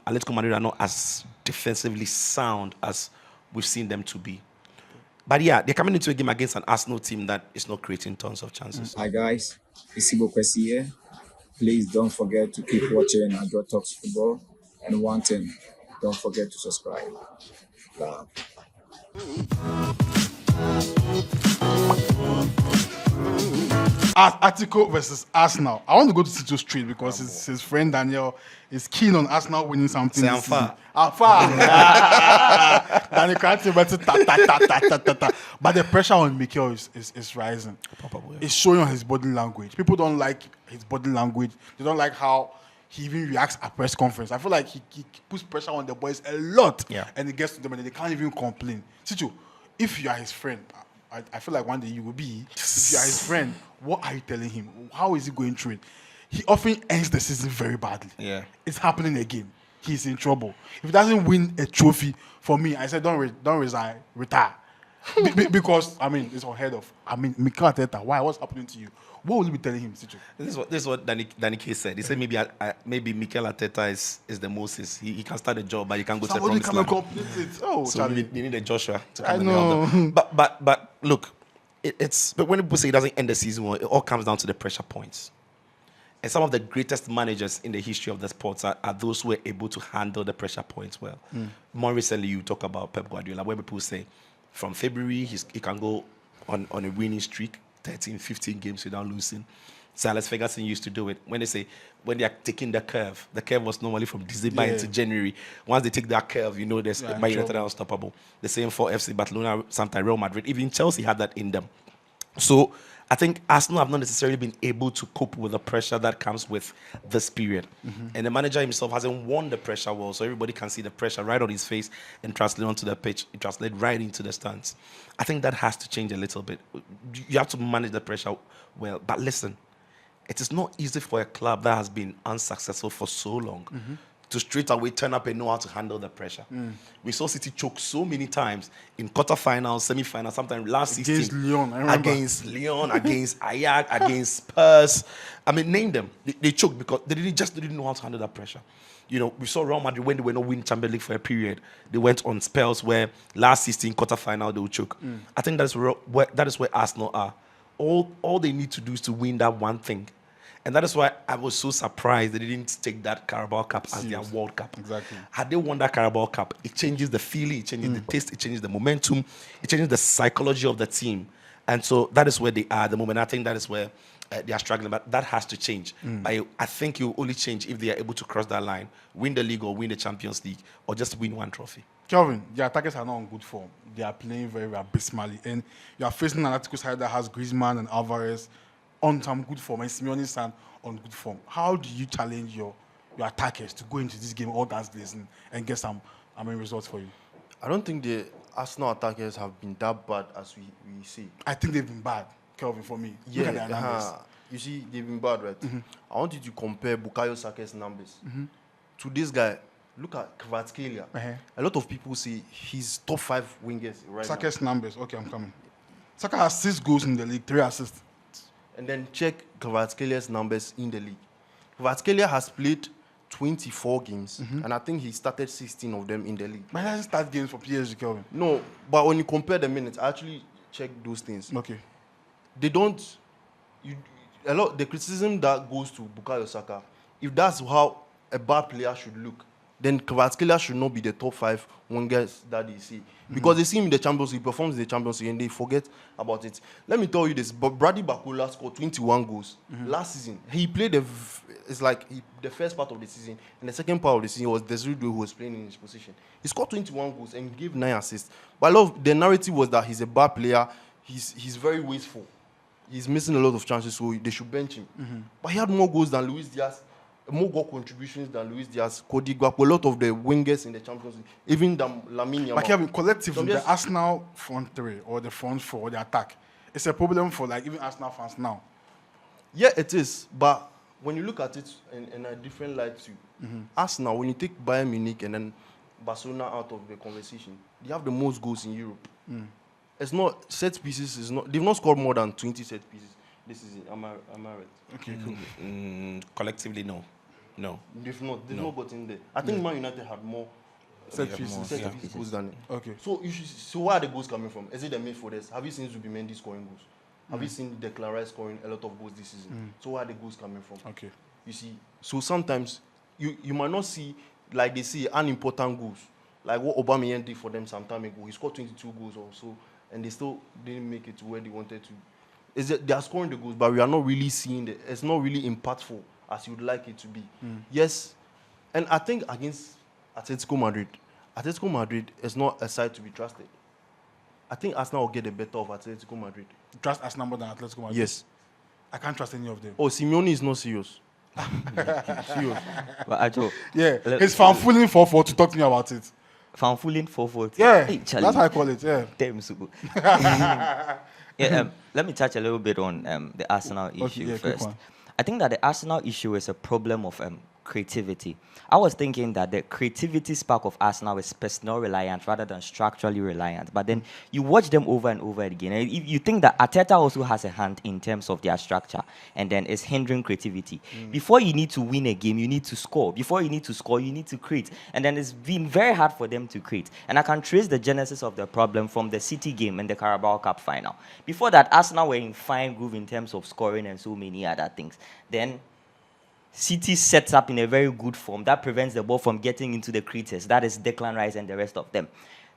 Atletico Madrid are not as defensively sound as we've seen them to be. But yeah, they're coming into a game against an Arsenal team that is not creating tons of chances. Hi guys, it's Ibo Kwesi here. Please don't forget to keep watching Adro Talks Football. And one thing, don't forget to subscribe. Love. Atletico versus Arsenal. I want to go to Tito straight because his friend Daniel is keen on Arsenal winning something. Say this I'm season. far. Daniel can't say but ta. But the pressure on Mikel is rising. Probably. It's showing on his body language. People don't like his body language. They don't like how he even reacts at press conference. I feel like he puts pressure on the boys a lot. Yeah. And it gets to them and they can't even complain. Tito, if you are his friend, I feel like one day you will be. If you are his friend, what are you telling him? How is he going through it? He often ends the season very badly. Yeah. It's happening again. He's in trouble. If he doesn't win a trophy, for me, I said don't resign, retire. Because, I mean, it's unheard of. I mean, Mikel Arteta, why? What's happening to you? What will you be telling him, Tito? This is what Danny K said. He said maybe Mikel Arteta is the Moses. He can start a job, but he can't go Somebody to the come promised and land. complete it. Oh, So Charlie. you need a Joshua to come I and help them. know. But look, but when people say it doesn't end the season well, it all comes down to the pressure points. And some of the greatest managers in the history of the sports are those who are able to handle the pressure points well. More recently, you talk about Pep Guardiola, where people say from February he can go on a winning streak, 13, 15 games without losing. Sir Alex Ferguson used to do it. When they are taking the curve was normally from December into January. Once they take that curve, there's Man United are unstoppable. The same for FC Barcelona, sometimes Real Madrid. Even Chelsea had that in them. So I think Arsenal have not necessarily been able to cope with the pressure that comes with this period. And the manager himself hasn't won the pressure well, so everybody can see the pressure right on his face and translate onto the pitch. It translates right into the stands. I think that has to change a little bit. You have to manage the pressure well. But listen, it is not easy for a club that has been unsuccessful for so long to straight away turn up and know how to handle the pressure. We saw City choke so many times in quarterfinals, semi-finals, sometimes last season. Against Lyon, I remember. Against Lyon, against Ajax, against Spurs. I mean, name them. They choked because they didn't know how to handle that pressure. We saw Real Madrid when they were not winning Champions League for a period. They went on spells where last season, quarterfinal, they would choke. I think that is where Arsenal are. All they need to do is to win that one thing. And that is why I was so surprised they didn't take that Carabao Cup as their World Cup. Exactly. Had they won that Carabao Cup, it changes the feeling, it changes the taste, it changes the momentum, it changes the psychology of the team. And so that is where they are at the moment. I think that is where they are struggling, but that has to change. But I think it will only change if they are able to cross that line, win the league or win the Champions League, or just win one trophy. Kelvin, the attackers are not on good form. They are playing very abysmally. And you are facing an Atletico side that has Griezmann and Alvarez on some good form, and Simeone San on good form. How do you challenge your attackers to go into this game all guns blazing and get some results for you? I don't think the Arsenal attackers have been that bad as we see. I think they've been bad, Kelvin, for me. Look at their numbers. You see, they've been bad, right? I want you to compare Bukayo Saka's numbers to this guy. Look at Kvaratskhelia. A lot of people say he's top 5 wingers right Saka's numbers. Okay, I'm coming. Saka has 6 goals in the league, 3 assists. And then check Kvaratskelia's numbers in the league. Kvaratskhelia has played 24 games, and I think he started 16 of them in the league. But he doesn't start games for PSG, Kelvin. No, but when you compare the minutes, I actually check those things. Okay. They don't. The criticism that goes to Bukayo Saka, if that's how a bad player should look, then Kvaratskhelia should not be the top 5 wingers that they see. Because they see him in the Champions League, performs in the Champions League, and they forget about it. Let me tell you this, but Brady Bakula scored 21 goals last season. He played the first part of the season, and the second part of the season was Desiree who was playing in his position. He scored 21 goals and gave 9 assists. But the narrative was that he's a bad player, he's very wasteful. He's missing a lot of chances, so they should bench him. But he had more goals than Luis Diaz, more goal contributions than Luis Diaz, Cody Gakpo, a lot of the wingers in the Champions League, even Lamine Yamal. Like Kevin, collectively, the Arsenal front 3 or the front 4 or the attack, it's a problem for even Arsenal fans now. Yeah, it is. But when you look at it in a different light too, Arsenal, when you take Bayern Munich and then Barcelona out of the conversation, they have the most goals in Europe. It's not set pieces. They've not scored more than 20 set pieces this season. Am I right? Okay, cool. Collectively, no. No. They've not gotten there. I think Man United had more Set Yeah, pieces. more. set Yeah. piece goals than it. Okay. So where are the goals coming from? Is it the midfielders? Have you seen Zubimendi scoring goals? Have you seen Declan Rice scoring a lot of goals this season? So where are the goals coming from? Okay. You see, so sometimes you might not see, like they see, unimportant goals, like what Aubameyang did for them some time ago. He scored 22 goals or so, and they still didn't make it to where they wanted to. Is that they are scoring the goals, but we are not really seeing it. It's not really impactful as you'd like it to be. Yes, and I think against Atletico Madrid is not a side to be trusted. I think Arsenal will get the better of Atletico Madrid. Trust Arsenal more than Atletico Madrid. Yes. I can't trust any of them. Oh, Simeone is not serious. Serious. But Ajo, Yeah, let- it's fanfooling 4-4 to talk to me about it. fanfooling 440. Yeah, Hey, Charlie. that's how I call it. Yeah. Damn, Subu. Let me touch a little bit on the Arsenal issue yeah, quick first. one. I think that the Arsenal issue is a problem of creativity. I was thinking that the creativity spark of Arsenal is personnel reliant rather than structurally reliant. But then you watch them over and over again, and you think that Arteta also has a hand in terms of their structure, and then it's hindering creativity. Before you need to win a game, you need to score. Before you need to score, you need to create. And then it's been very hard for them to create. And I can trace the genesis of the problem from the City game and the Carabao Cup final. Before that, Arsenal were in fine groove in terms of scoring and so many other things. Then City sets up in a very good form that prevents the ball from getting into the creators. That is Declan Rice and the rest of them.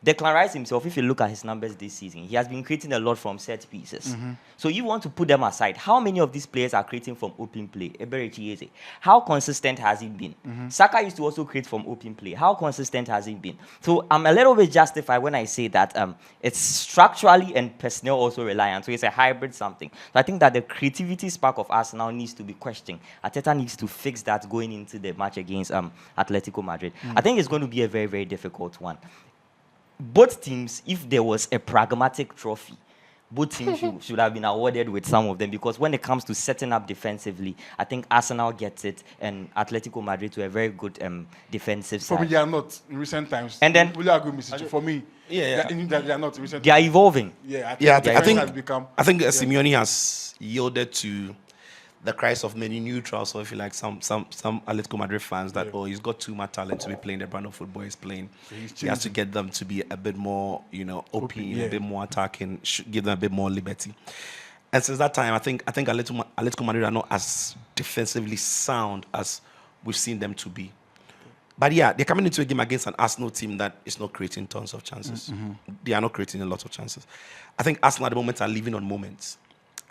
Declan Rice himself, if you look at his numbers this season, he has been creating a lot from set pieces. So you want to put them aside. How many of these players are creating from open play? Eberechi Eze. How consistent has he been? Saka used to also create from open play. How consistent has he been? So I'm a little bit justified when I say that it's structurally and personnel also reliant. So it's a hybrid something. So I think that the creativity spark of Arsenal needs to be questioned. Arteta needs to fix that going into the match against Atletico Madrid. I think it's going to be a very, very difficult one. Both teams, if there was a pragmatic trophy, both teams should have been awarded with some of them, because when it comes to setting up defensively, I think Arsenal gets it and Atletico Madrid to a very good defensive For me, side. they are not in recent times. And then- will you agree, Mr. Chief? For me, Yeah. they are not in recent They are times. evolving. Yeah, Yeah, I defense think has become. Simeone has yielded to the cries of many neutrals, or if you like, some Atletico Madrid fans that he's got too much talent to be playing the brand of football he's playing. He has to get them to be a bit more, open, yeah. a bit more attacking, give them a bit more liberty. And since that time, I think Atletico Madrid are not as defensively sound as we've seen them to be. But yeah, they're coming into a game against an Arsenal team that is not creating tons of chances. They are not creating a lot of chances. I think Arsenal at the moment are living on moments.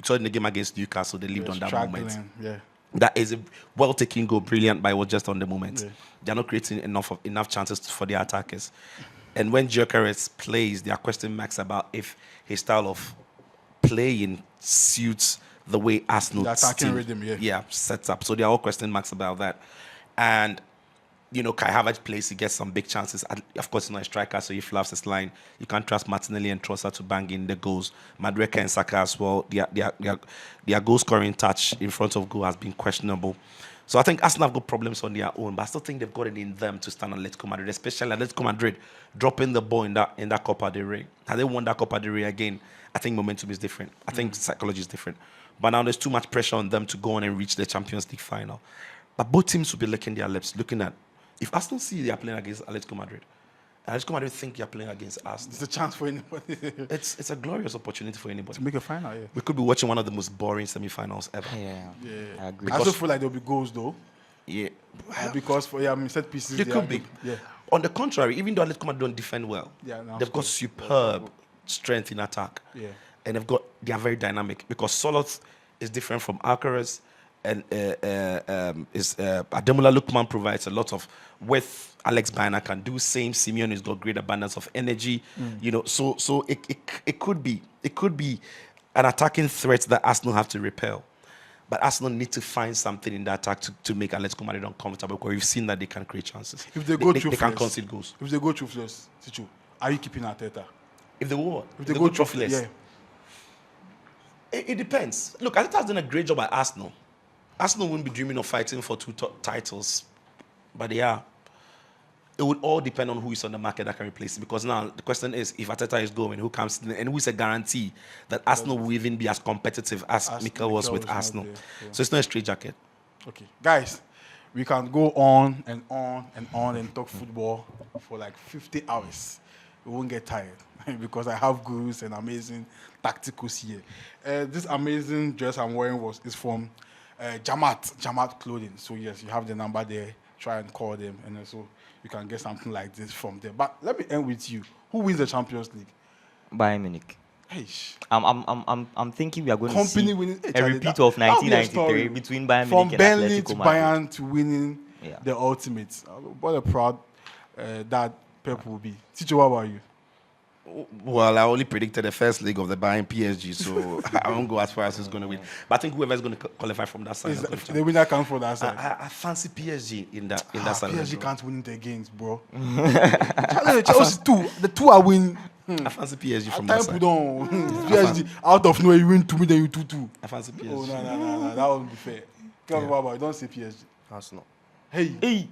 So in the game against Newcastle, they lived on that moment. Yeah. That is a well-taken goal, brilliant, but it was just on the moment. They're not creating enough chances for their attackers. And when Gyökeres plays, there are question marks about if his style of playing suits the way Arsenal The attacking team, rhythm, sets up. So there are all question marks about that. And Kai Havertz plays, he gets some big chances. Of course, he's not a striker, so he fluffs his line. You can't trust Martinelli and Trossard to bang in the goals. Madueke and Saka as well, their goal scoring touch in front of goal has been questionable. So I think Arsenal have got problems on their own, but I still think they've got it in them to stand on Atletico Madrid, especially Atletico Madrid dropping the ball in that Copa del Rey. Had they won that Copa del Rey again, I think momentum is different. I think psychology is different. But now there's too much pressure on them to go on and reach the Champions League final. But both teams will be licking their lips, looking at, if Arsenal see they are playing against Atletico Madrid, and Atletico Madrid think they are playing against Arsenal, It's a chance for anybody it's a glorious opportunity for anybody. to make a final. Yeah. We could be watching one of the most boring semi-finals ever. Yeah, I agree. I also feel like there'll be goals though, Yeah. because for set pieces They they could are be. good. Yeah. On the contrary, even though Atletico Madrid don't defend well, Yeah, no, they've got superb strength in attack. Yeah. And they are very dynamic, because Solot is different from Alcaraz, and Ademola Lookman provides a lot of width. Alex Baena can do same. Simeone has got great abundance of energy. So it could be an attacking threat that Arsenal have to repel. But Arsenal need to find something in the attack to make Atletico Madrid uncomfortable, because we've seen that they can create chances. If they go they through, can concede goals. If they go troophless, Tichu, are you keeping Arteta? If they go, If they go trophyless, yeah. it depends. Look, Arteta's done a great job at Arsenal. Arsenal wouldn't be dreaming of fighting for two titles, but they are. It would all depend on who is on the market that can replace it. Because now the question is, if Arteta is going, who comes in, and who is a guarantee that Arsenal will even be as competitive as Mikel was with Arsenal. Yeah. So it's not a straight jacket. Okay, guys, We can go on and on and on and talk football for like 50 hours. We won't get tired because I have gurus and amazing tacticals here. This amazing dress I'm wearing is from Jamat Clothing. So yes, you have the number there. Try and call them, and also you can get something like this from there. But let me end with you. Who wins the Champions League? Bayern Munich. Hey, I'm thinking we are going company to see winning a repeat of that would be a 1993 story. between Bayern From Munich and Burnley Atletico to Madrid. Bayern to winning Yeah. the ultimate. What a proud dad Pep will be. Teacher, what about you? Well, I only predicted the first leg of the Bayern PSG, so I won't go as far as who's going to win. But I think whoever's going to qualify from that side. Is is gonna the winner comes from that side. I fancy PSG in that side. of the PSG draw. can't win the games, bro. Chelsea two. The two are win. I fancy PSG from Time that put side. on. PSG out of nowhere you win 2 million, you 2-2. I fancy PSG. Oh no. That won't be fair. Come on, Baba, don't say PSG. That's not. Hey.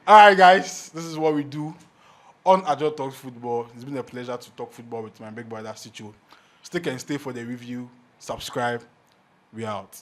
All right, guys. This is what we do on Ajo Talks Football. It's been a pleasure to talk football with my big brother Sicho. Stick and stay for the review. Subscribe. We out.